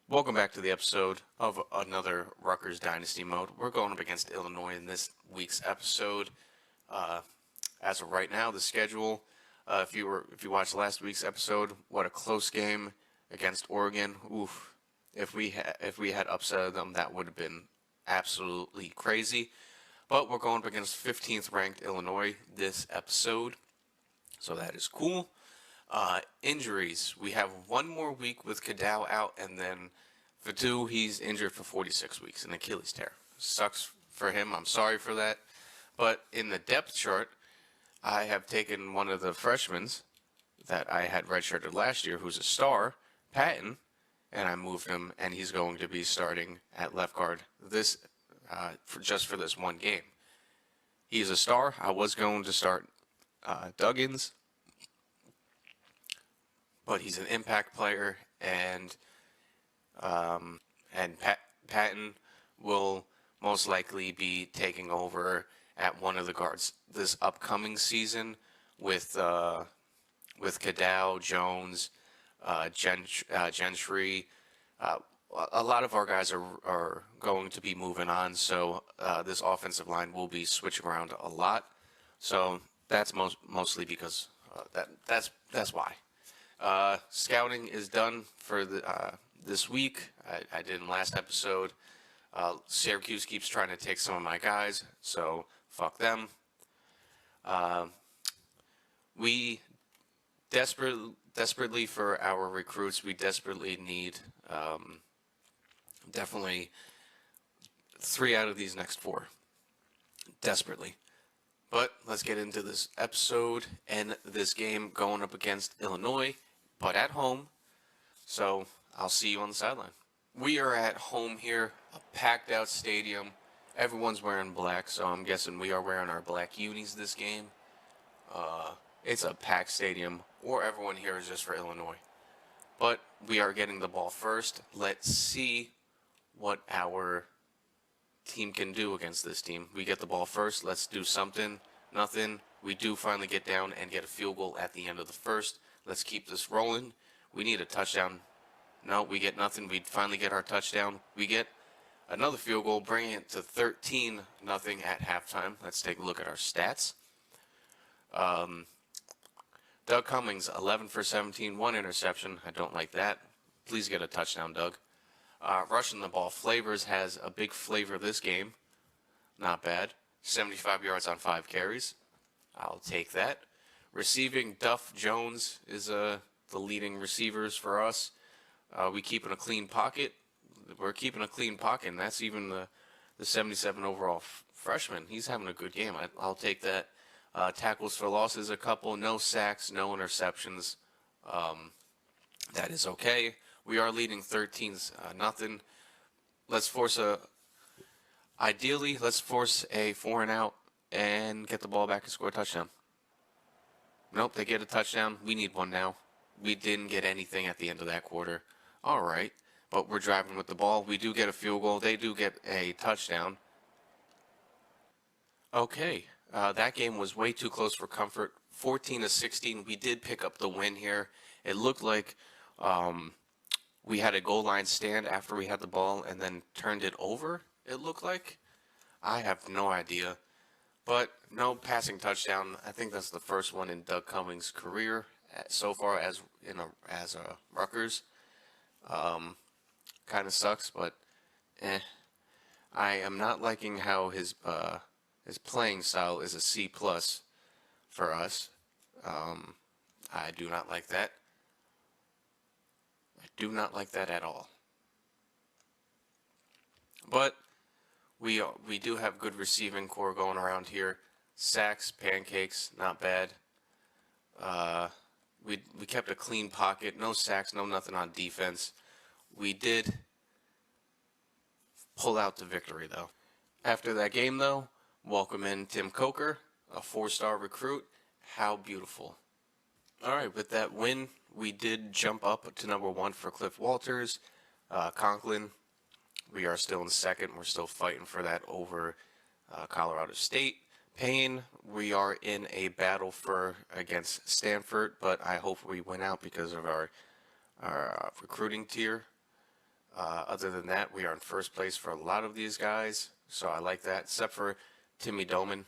Welcome back to the episode of another Rutgers Dynasty mode. We're going up against Illinois in this week's episode. Uh, as of right now, the schedule. If you watched last week's episode, what a close game against Oregon. Oof! If we had upset them, that would have been absolutely crazy. But we're going up against 15th ranked Illinois this episode, so that is cool. Injuries. We have one more week with Cadow out, and then Fatu, he's injured for 46 weeks, an Achilles tear. Sucks for him. I'm sorry for that. But in the depth chart, I have taken one of the freshmen that I had redshirted last year, who's a star, Patton, and I moved him, and he's going to be starting at left guard for this one game. He's a star. I was going to start Duggins, but he's an impact player, and Patton will most likely be taking over at one of the guards this upcoming season with Cadow, Jones, Gentry. A lot of our guys are going to be moving on, so this offensive line will be switching around a lot. So that's mostly because that's why. Scouting is done for this week. I did in last episode. Syracuse keeps trying to take some of my guys, so fuck them. We desperately for our recruits, we desperately need definitely 3 out of these next 4. Desperately. But let's get into this episode and this game going up against Illinois, but at home. So I'll see you on the sideline. We are at home here, a packed out stadium. Everyone's wearing black, so I'm guessing we are wearing our black unis this game. It's a packed stadium, or everyone here is just for Illinois. But we are getting the ball first. Let's see what our team can do against this team. We get the ball first. Let's do something. Nothing. We do finally get down and get a field goal at the end of the first. Let's keep this rolling. We need a touchdown. No, we get nothing. We finally get our touchdown. We get another field goal, bringing it to 13-0 at halftime. Let's take a look at our stats. Doug Cummings, 11 for 17, 1 interception. I don't like that. Please get a touchdown, Doug. Rushing the ball, Flavors has a big flavor this game. Not bad. 75 yards on 5 carries. I'll take that. Receiving, Duff Jones is the leading receivers for us. We keeping a clean pocket. We're keeping a clean pocket, and that's even the 77 overall freshman. He's having a good game. I'll take that. Tackles for losses, a couple. No sacks, no interceptions. That is okay. We are leading 13-0. Let's force let's force a 4 and out and get the ball back and score a touchdown. Nope, they get a touchdown. We need one now. We didn't get anything at the end of that quarter. All right, but we're driving with the ball. We do get a field goal. They do get a touchdown. Okay, that game was way too close for comfort. 14-16. We did pick up the win here. It looked like we had a goal line stand after we had the ball and then turned it over, it looked like. I have no idea. But no passing touchdown. I think that's the first one in Doug Cummings' career so far as Rutgers. Kind of sucks, but I am not liking how his playing style is a C+ for us. I do not like that. I do not like that at all. But we do have good receiving core going around here. Sacks, pancakes, not bad. We kept a clean pocket, no sacks, no nothing on defense. We did pull out the victory though. After that game though, welcome in Tim Coker, a 4-star recruit. How beautiful. All right, with that win, we did jump up to number 1 for Cliff Walters. Conklin, we are still in second. We're still fighting for that over Colorado State. Payne, we are in a battle against Stanford, but I hope we win out because of our recruiting tier. Other than that, we are in first place for a lot of these guys, so I like that. Except for Timmy Doman,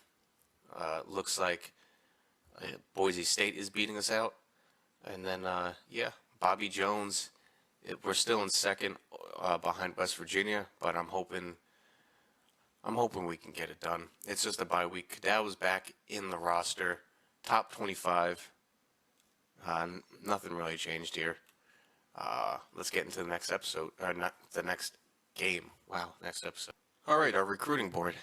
looks like Boise State is beating us out, and then yeah, Bobby Jones. We're still in second behind West Virginia, but I'm hoping we can get it done. It's just a bye week. Cadell was back in the roster, top 25. Nothing really changed here. Let's get into the next episode, or not the next game. Wow, next episode. All right, our recruiting board.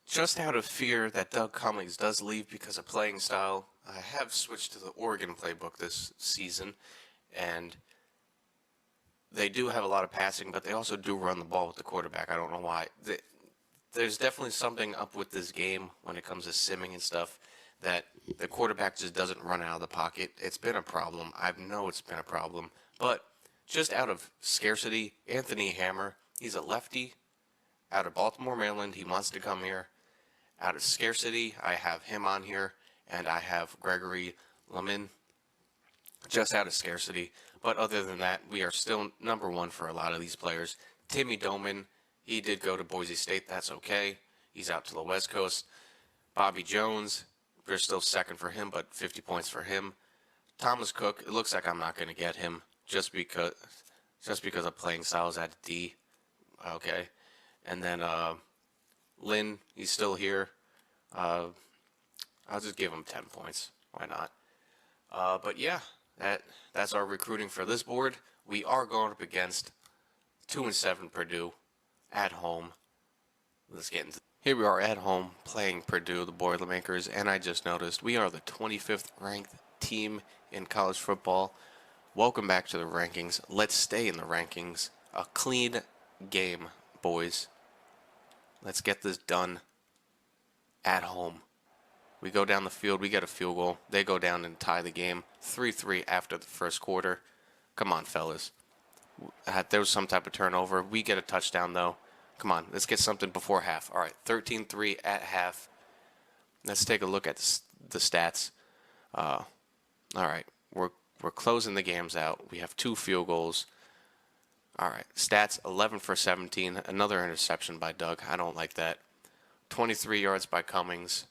Just out of fear that Doug Cummings does leave because of playing style, I have switched to the Oregon playbook this season, and they do have a lot of passing, but they also do run the ball with the quarterback. I don't know why. There's definitely something up with this game when it comes to simming and stuff, that the quarterback just doesn't run out of the pocket. It's been a problem. I know it's been a problem. But just out of scarcity, Anthony Hammer, he's a lefty out of Baltimore, Maryland. He wants to come here. Out of scarcity, I have him on here, and I have Gregory Lemon, just out of scarcity. But other than that, we are still number one for a lot of these players. Timmy Doman, he did go to Boise State. That's okay. He's out to the West Coast. Bobby Jones, we're still second for him, but 50 points for him. Thomas Cook, it looks like I'm not going to get him just because of playing styles at D. Okay. And then Lynn, he's still here. I'll just give him 10 points. Why not? But yeah, that's our recruiting for this board. We are going up against 2-7 Purdue at home. Let's get into. Here we are at home playing Purdue, the Boilermakers, and I just noticed we are the 25th ranked team in college football. Welcome back to the rankings. Let's stay in the rankings. A clean game, boys. Let's get this done at home. We go down the field, we get a field goal. They go down and tie the game 3-3 after the first quarter. Come on, fellas. There was some type of turnover. We get a touchdown, though. Come on, let's get something before half. All right, 13-3 at half. Let's take a look at the stats. All right, we're closing the games out. We have 2 field goals. All right, stats, 11 for 17. Another interception by Doug. I don't like that. 23 yards by Cummings.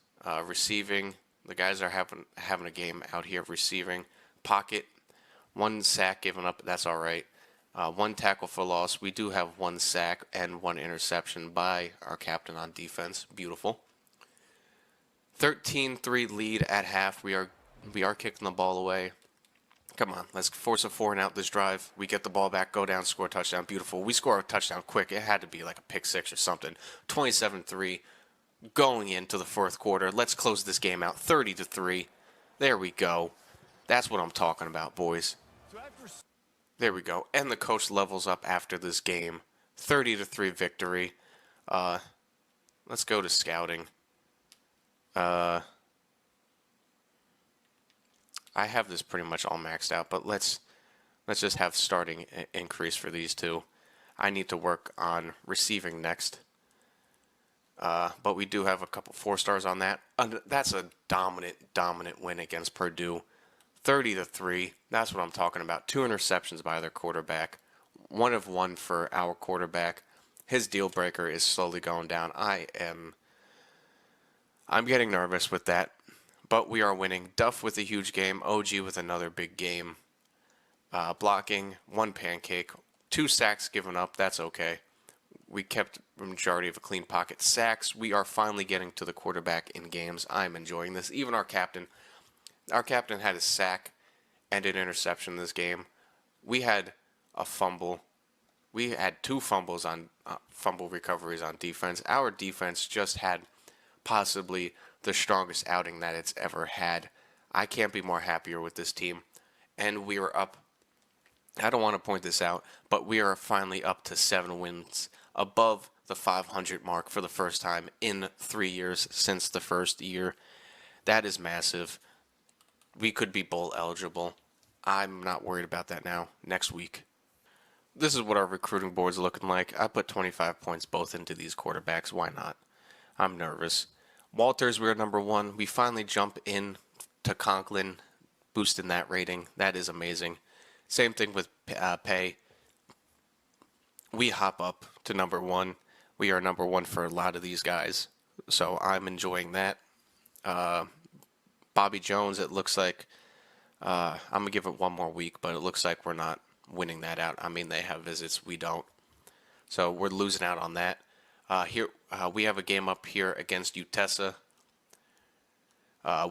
Receiving, the guys are having a game out here receiving. Pocket, 1 sack given up. That's all right. 1 tackle for loss. We do have 1 sack and 1 interception by our captain on defense. Beautiful. 13-3 lead at half. We are kicking the ball away. Come on, let's force a 4 and out this drive. We get the ball back, go down, score a touchdown. Beautiful. We score a touchdown quick. It had to be like a pick 6 or something. 27-3 going into the fourth quarter. Let's close this game out. 30-3. There we go. That's what I'm talking about, boys. There we go. And the coach levels up after this game. 30-3 victory. Let's go to scouting. I have this pretty much all maxed out, but let's just have starting increase for these two. I need to work on receiving next. But we do have a couple 4 stars on that. That's a dominant win against Purdue. 30-3. That's what I'm talking about. 2 interceptions by their quarterback. 1 of 1 for our quarterback. His deal breaker is slowly going down. I'm getting nervous with that. But we are winning. Duff with a huge game. OG with another big game. Blocking. 1 pancake. 2 sacks given up. That's okay. We kept the majority of a clean pocket. Sacks. We are finally getting to the quarterback in games. I'm enjoying this. Even our captain. Our captain had a sack and an interception this game. We had a fumble. We had 2 fumbles on fumble recoveries on defense. Our defense just had possibly the strongest outing that it's ever had. I can't be more happier with this team. And we are up. I don't want to point this out, but we are finally up to 7 wins, above the 500 mark for the first time in 3 years since the first year. That is massive. We could be bowl eligible. I'm not worried about that now. Next week. This is what our recruiting board's looking like. I put 25 points both into these quarterbacks. Why not? I'm nervous. Walters, we're number 1. We finally jump in to Conklin, boosting that rating. That is amazing. Same thing with Pay. we hop up to number one. We are number one for a lot of these guys, so I'm enjoying that. Bobby Jones, it looks like I'm gonna give it one more week, but it looks like we're not winning that out. I mean, they have visits, we don't, so we're losing out on that. Here we have a game up here against UTESA.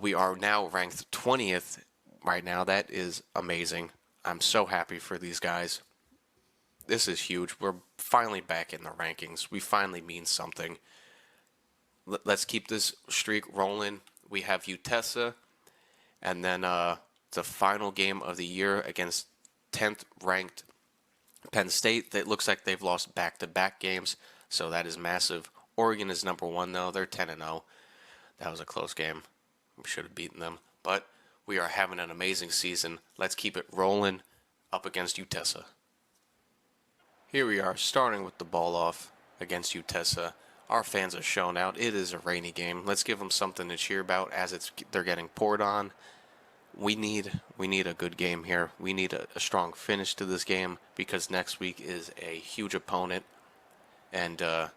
We are now ranked 20th right now. That is amazing. I'm so happy for these guys. This is huge. We're finally back in the rankings. We finally mean something. Let's keep this streak rolling. We have UTESA, and then the final game of the year against 10th ranked Penn State. That looks like they've lost back-to-back games, so that is massive. Oregon is number one, though. They're 10-0. That was a close game. We should have beaten them, but we are having an amazing season. Let's keep it rolling up against UTESA. Here we are, starting with the ball off against UTESA. Our fans are showing out. It is a rainy game. Let's give them something to cheer about as they're getting poured on. We need a good game here. We need a strong finish to this game because next week is a huge opponent, and there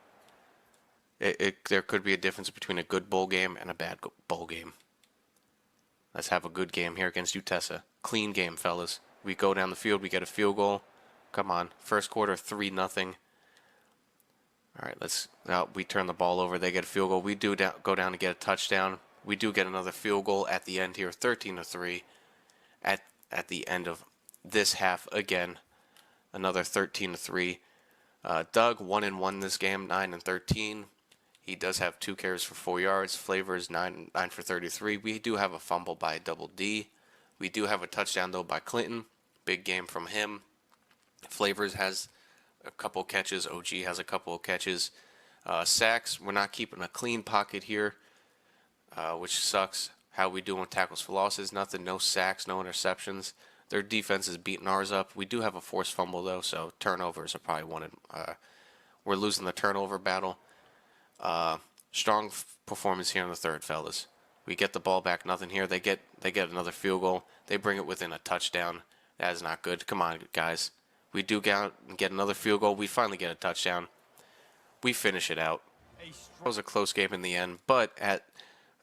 could be a difference between a good bowl game and a bad bowl game. Let's have a good game here against UTESA. Clean game, fellas. We go down the field. We get a field goal. Come on. First quarter, 3-0. All right, we turn the ball over. They get a field goal. We do go down to get a touchdown. We do get another field goal at the end here, 13-3. At the end of this half, again, another 13-3. Doug 1-1 this game, 9-13. He does have 2 carries for 4 yards. Flavors 9 for 33. We do have a fumble by Double D. We do have a touchdown though by Clinton. Big game from him. Flavors has a couple catches. OG has a couple of catches. Sacks. We're not keeping a clean pocket here, which sucks. How we doing with tackles for losses? Nothing. No sacks. No interceptions. Their defense is beating ours up. We do have a forced fumble though, so turnovers are probably one. We're losing the turnover battle. Strong performance here in the third, fellas. We get the ball back, nothing here. They get another field goal. They bring it within a touchdown. That is not good. Come on, guys. We do get another field goal. We finally get a touchdown. We finish it out. It was a close game in the end, but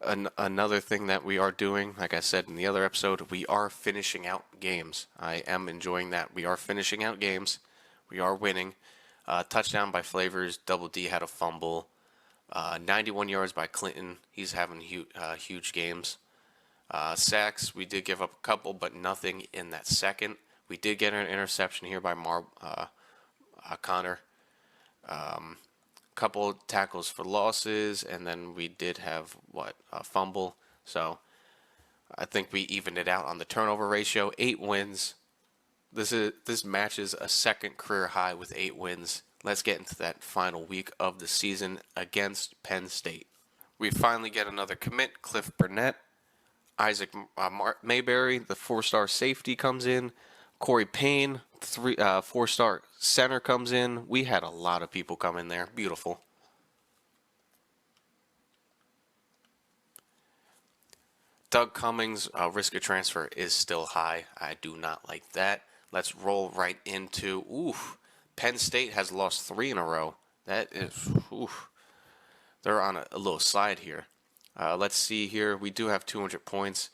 another thing that we are doing, like I said in the other episode, we are finishing out games. I am enjoying that. We are finishing out games. We are winning. Touchdown by Flavors. Double D had a fumble. 91 yards by Clinton. He's having huge games. Sacks, we did give up a couple, but nothing in that second. We did get an interception here by Connor. Couple tackles for losses, and then we did have a fumble. So I think we evened it out on the turnover ratio. 8 wins. This matches a second career high with 8 wins. Let's get into that final week of the season against Penn State. We finally get another commit. Cliff Burnett, Isaac Mayberry, the 4-star safety comes in. Corey Payne, 4-star center comes in. We had a lot of people come in there. Beautiful. Doug Cummings, risk of transfer is still high. I do not like that. Let's roll right into, Penn State has lost 3 in a row. That is, they're on a little slide here. Let's see here. We do have 200 points.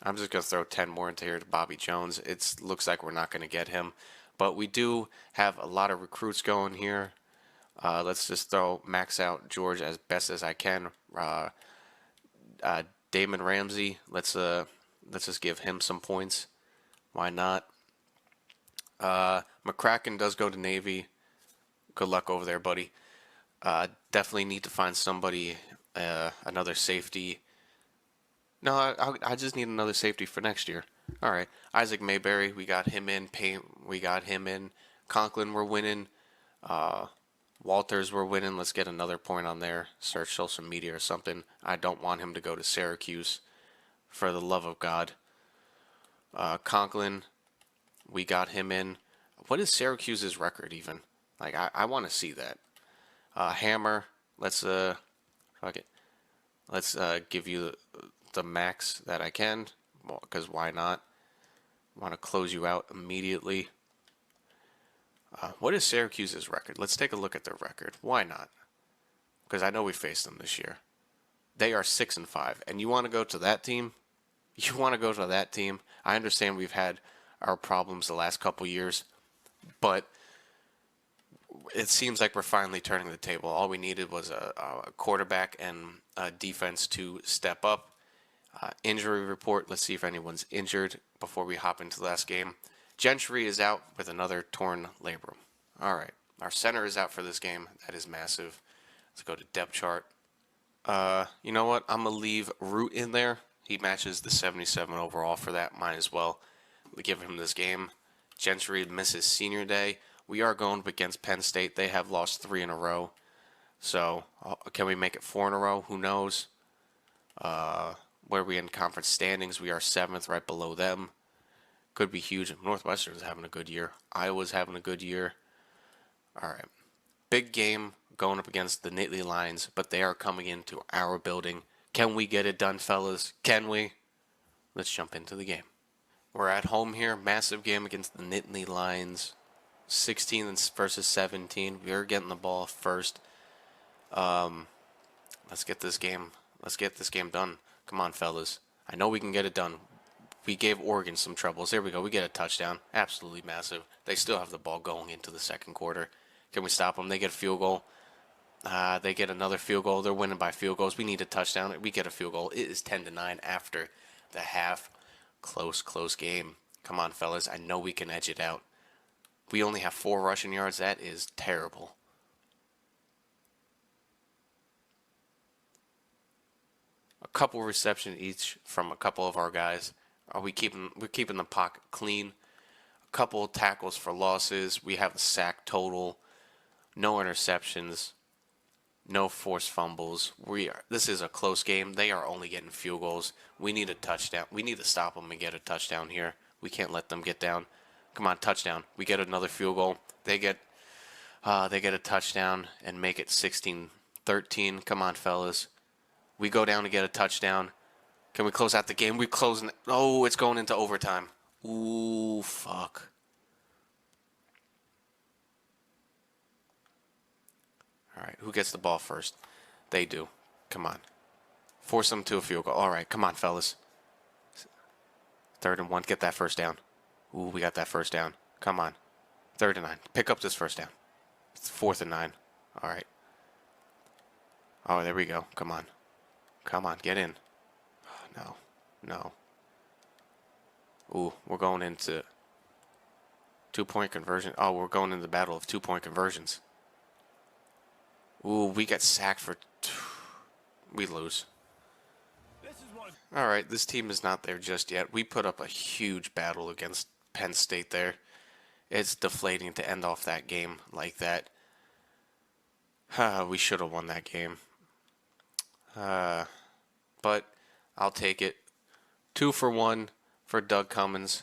I'm just going to throw 10 more into here to Bobby Jones. It looks like we're not going to get him. But we do have a lot of recruits going here. Let's just max out George as best as I can. Damon Ramsey, let's just give him some points. Why not? McCracken does go to Navy. Good luck over there, buddy. Definitely need to find somebody, another safety. No, I just need another safety for next year. All right. Isaac Mayberry, we got him in. Payne, we got him in. Conklin, we're winning. Walters, we're winning. Let's get another point on there. Search social media or something. I don't want him to go to Syracuse. For the love of God. Conklin, we got him in. What is Syracuse's record even? Like, I want to see that. Hammer, let's fuck it. Let's give you the max that I can, because why not? Want to close you out immediately. What is Syracuse's record? Let's take a look at their record. Why not? Because I know we faced them this year. They are 6-5, and you want to go to that team? You want to go to that team? I understand we've had our problems the last couple years, but it seems like we're finally turning the table. All we needed was a quarterback and a defense to step up. Injury report. Let's see if anyone's injured before we hop into the last game. Gentry is out with another torn labrum. All right. Our center is out for this game. That is massive. Let's go to depth chart. You know what? I'm going to leave Root in there. He matches the 77 overall for that. Might as well give him this game. Gentry misses senior day. We are going up against Penn State. They have lost 3 in a row. So, can we make it 4 in a row? Who knows? Where are we in conference standings? We are 7th, right below them. Could be huge. Northwestern's having a good year. Iowa's having a good year. All right. Big game going up against the Nittany Lions, but they are coming into our building. Can we get it done, fellas? Can we? Let's jump into the game. We're at home here. Massive game against the Nittany Lions. 16 versus 17. We are getting the ball first. Let's get this game done. Come on, fellas. I know we can get it done. We gave Oregon some troubles. There we go. We get a touchdown. Absolutely massive. They still have the ball going into the second quarter. Can we stop them? They get a field goal. They get another field goal. They're winning by field goals. We need a touchdown. We get a field goal. It is 10-9 after the half. Close game. Come on, fellas. I know we can edge it out. We only have 4 rushing yards. That is terrible. A couple receptions each from a couple of our guys. We're keeping the pocket clean. A couple tackles for losses. We have a sack total. No interceptions. No forced fumbles. This is a close game. They are only getting field goals. We need a touchdown. We need to stop them and get a touchdown here. We can't let them get down. Come on, touchdown. We get another field goal. They get a touchdown and make it 16-13. Come on, fellas. We go down to get a touchdown. Can we close out the game? We closing. Oh, it's going into overtime. Ooh, fuck. All right, who gets the ball first? They do. Come on. Force them to a field goal. All right, come on, fellas. 3rd and 1. Get that first down. Ooh, we got that first down. Come on. 3rd and 9. Pick up this first down. It's 4th and 9. All right. Oh, there we go. Come on. Come on, get in. No. Ooh, we're going into 2-point conversion. Oh, we're going into the battle of 2-point conversions. Ooh, we get sacked for... We lose. All right, this team is not there just yet. We put up a huge battle against Penn State there. It's deflating to end off that game like that. We should have won that game. But I'll take it. 2 for 1 for Doug Cummins.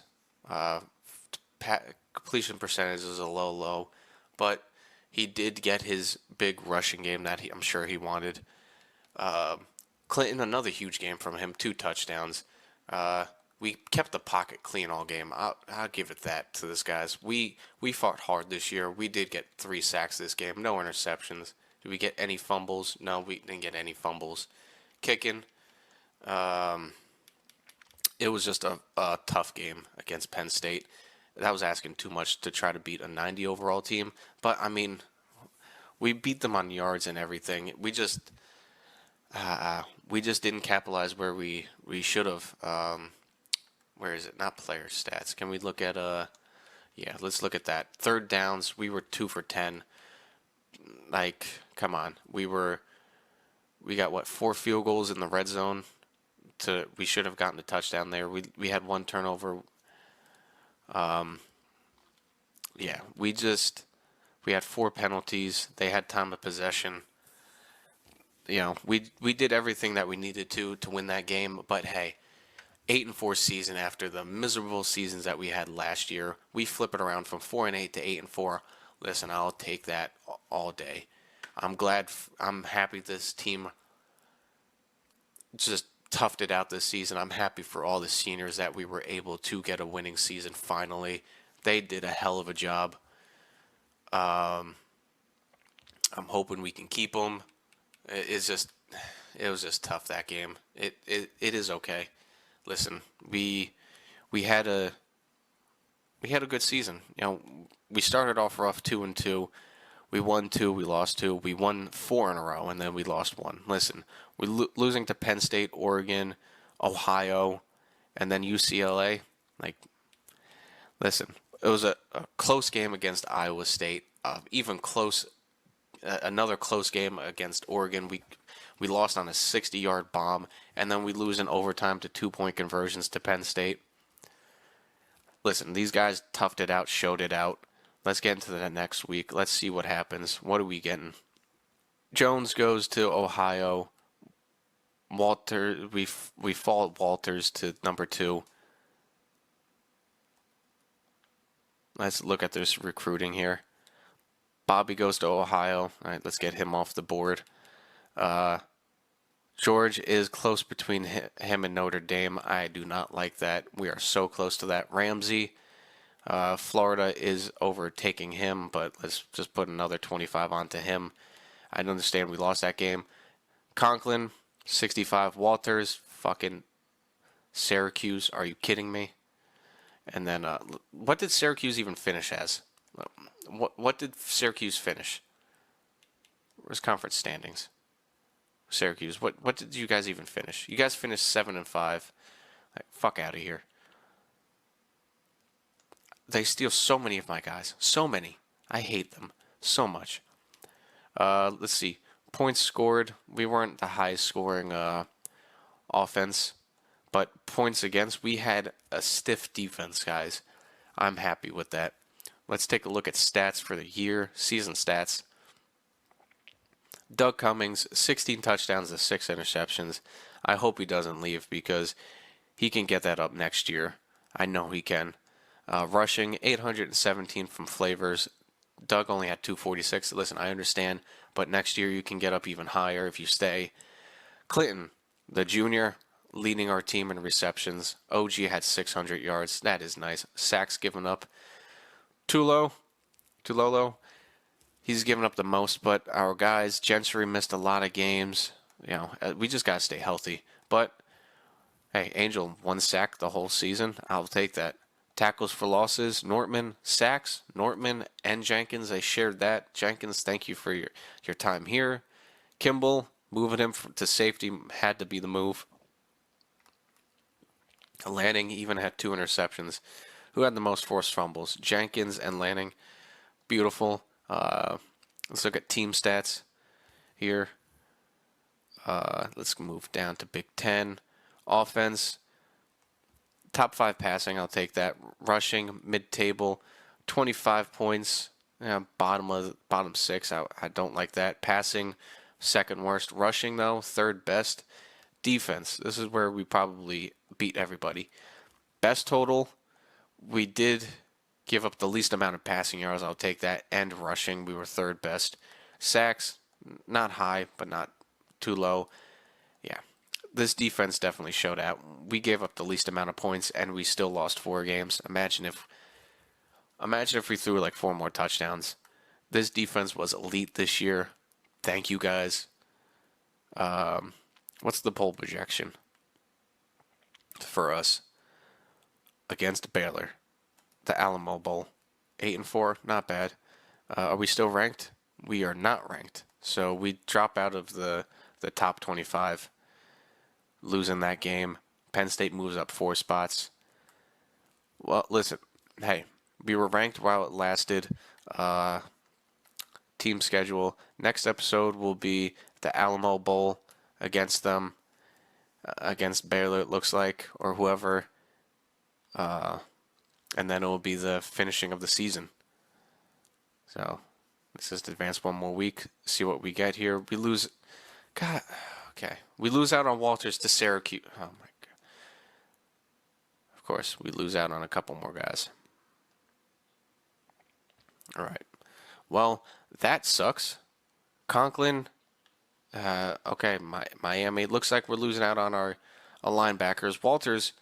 Completion percentage is a low, but he did get his big rushing game that I'm sure he wanted. Clinton, another huge game from him, 2 touchdowns. We kept the pocket clean all game. I'll give it that to this guys. We fought hard this year. We did get 3 sacks this game. No interceptions. Did we get any fumbles? No, we didn't get any fumbles. Kicking. It was just a tough game against Penn State. That was asking too much to try to beat a 90 overall team. But, I mean, we beat them on yards and everything. We just didn't capitalize where we should have. Where is it? Not player stats. Can we look at yeah, let's look at that. 3rd downs, we were 2 for 10. Like, come on. We got what, 4 field goals in the red zone. We should have gotten a touchdown there. We had 1 turnover. Yeah, we had 4 penalties. They had time of possession. You know, we did everything that we needed to win that game. But hey, 8-4 season after the miserable seasons that we had last year, we flip it around from 4-8 to 8-4. Listen, I'll take that all day. I'm happy this team just toughed it out this season. I'm happy for all the seniors that we were able to get a winning season finally. They did a hell of a job. I'm hoping we can keep them. It was just tough, that game. It is okay. Listen, we had a good season. We started off rough 2-2. We won 2, we lost 2. We won 4 in a row, and then we lost 1. Listen, we losing to Penn State, Oregon, Ohio, and then UCLA. Like, listen, it was a close game against Iowa State. Even close, another close game against Oregon. We lost on a 60-yard bomb, and then we lose in overtime to 2-point conversions to Penn State. Listen, these guys toughed it out, showed it out. Let's get into the next week. Let's see what happens. What are we getting? Jones goes to Ohio. Walter, we fall at Walters to number 2. Let's look at this recruiting here. Bobby goes to Ohio. All right, let's get him off the board. George is close between him and Notre Dame. I do not like that. We are so close to that. Ramsey, Florida is overtaking him, but let's just put another 25 onto him. I understand we lost that game. Conklin, 65. Walters, fucking Syracuse. Are you kidding me? And then, what did Syracuse even finish as? What did Syracuse finish? Where's conference standings? Syracuse. What did you guys even finish? You guys finished 7-5. Like, fuck out of here. They steal so many of my guys. So many. I hate them so much. Let's see. Points scored. We weren't the highest scoring offense, but points against, we had a stiff defense, guys. I'm happy with that. Let's take a look at stats for the year, season stats. Doug Cummings, 16 touchdowns to 6 interceptions. I hope he doesn't leave because he can get that up next year. I know he can. Rushing, 817 from Flavors. Doug only had 246. Listen, I understand, but next year you can get up even higher if you stay. Clinton, the junior, leading our team in receptions. OG had 600 yards. That is nice. Sacks given up. Tulolo, he's given up the most, but our guys, Gentry missed a lot of games. We just got to stay healthy. But, hey, Angel, 1 sack the whole season. I'll take that. Tackles for losses, Nortman, sacks, Nortman and Jenkins. They shared that. Jenkins, thank you for your time here. Kimball, moving him to safety had to be the move. Lanning even had 2 interceptions. Who had the most forced fumbles? Jenkins and Lanning. Beautiful. Let's look at team stats here. Let's move down to Big Ten. Offense. Top 5 passing, I'll take that. Rushing, mid-table, 25 points. Bottom 6, I don't like that. Passing, second worst. Rushing, though, third best. Defense, this is where we probably beat everybody. Best total, we did give up the least amount of passing yards. I'll take that. And rushing, we were third best. Sacks, not high, but not too low. Yeah, this defense definitely showed out. We gave up the least amount of points, and we still lost 4 games. Imagine if we threw like 4 more touchdowns. This defense was elite this year. Thank you, guys. What's the poll projection for us against Baylor? The Alamo Bowl, 8-4, not bad. Are we still ranked? We are not ranked. So we drop out of the top 25, losing that game. Penn State moves up 4 spots. Well, listen, hey, we were ranked while it lasted. Team schedule. Next episode will be the Alamo Bowl against them, against Baylor, it looks like, or whoever. And then it will be the finishing of the season. So, let's just advance 1 more week, see what we get here. We lose... God, okay. We lose out on Walters to Syracuse. Oh, my God. Of course, we lose out on a couple more guys. All right. Well, that sucks. Conklin... okay, Miami. It looks like we're losing out on our linebackers. Walters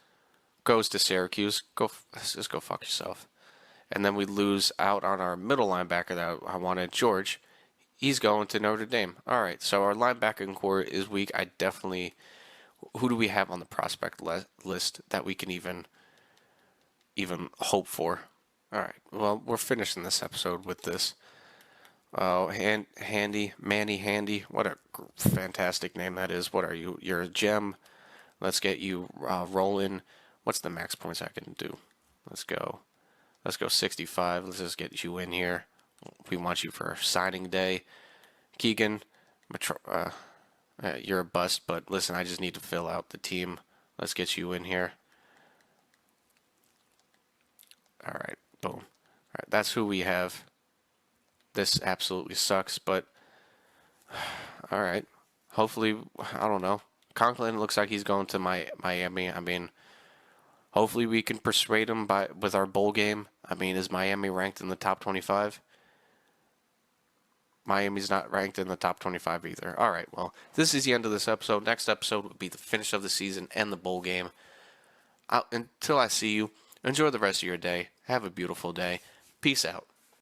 goes to Syracuse. Just go fuck yourself. And then we lose out on our middle linebacker that I wanted, George. He's going to Notre Dame. All right, so our linebacking core is weak. I definitely. Who do we have on the prospect list that we can even hope for? All right. Well, we're finishing this episode with this. Oh, Manny Handy. What a fantastic name that is. What are you? You're a gem. Let's get you rolling. What's the max points I can do? Let's go 65. Let's just get you in here. We want you for signing day. Keegan, you're a bust, but listen, I just need to fill out the team. Let's get you in here. All right, boom. All right, that's who we have. This absolutely sucks, but all right. Hopefully, I don't know. Conklin looks like he's going to Miami. I mean, hopefully we can persuade him with our bowl game. I mean, is Miami ranked in the top 25? Miami's not ranked in the top 25 either. All right, well, this is the end of this episode. Next episode will be the finish of the season and the bowl game. Until I see you, enjoy the rest of your day. Have a beautiful day. Peace out.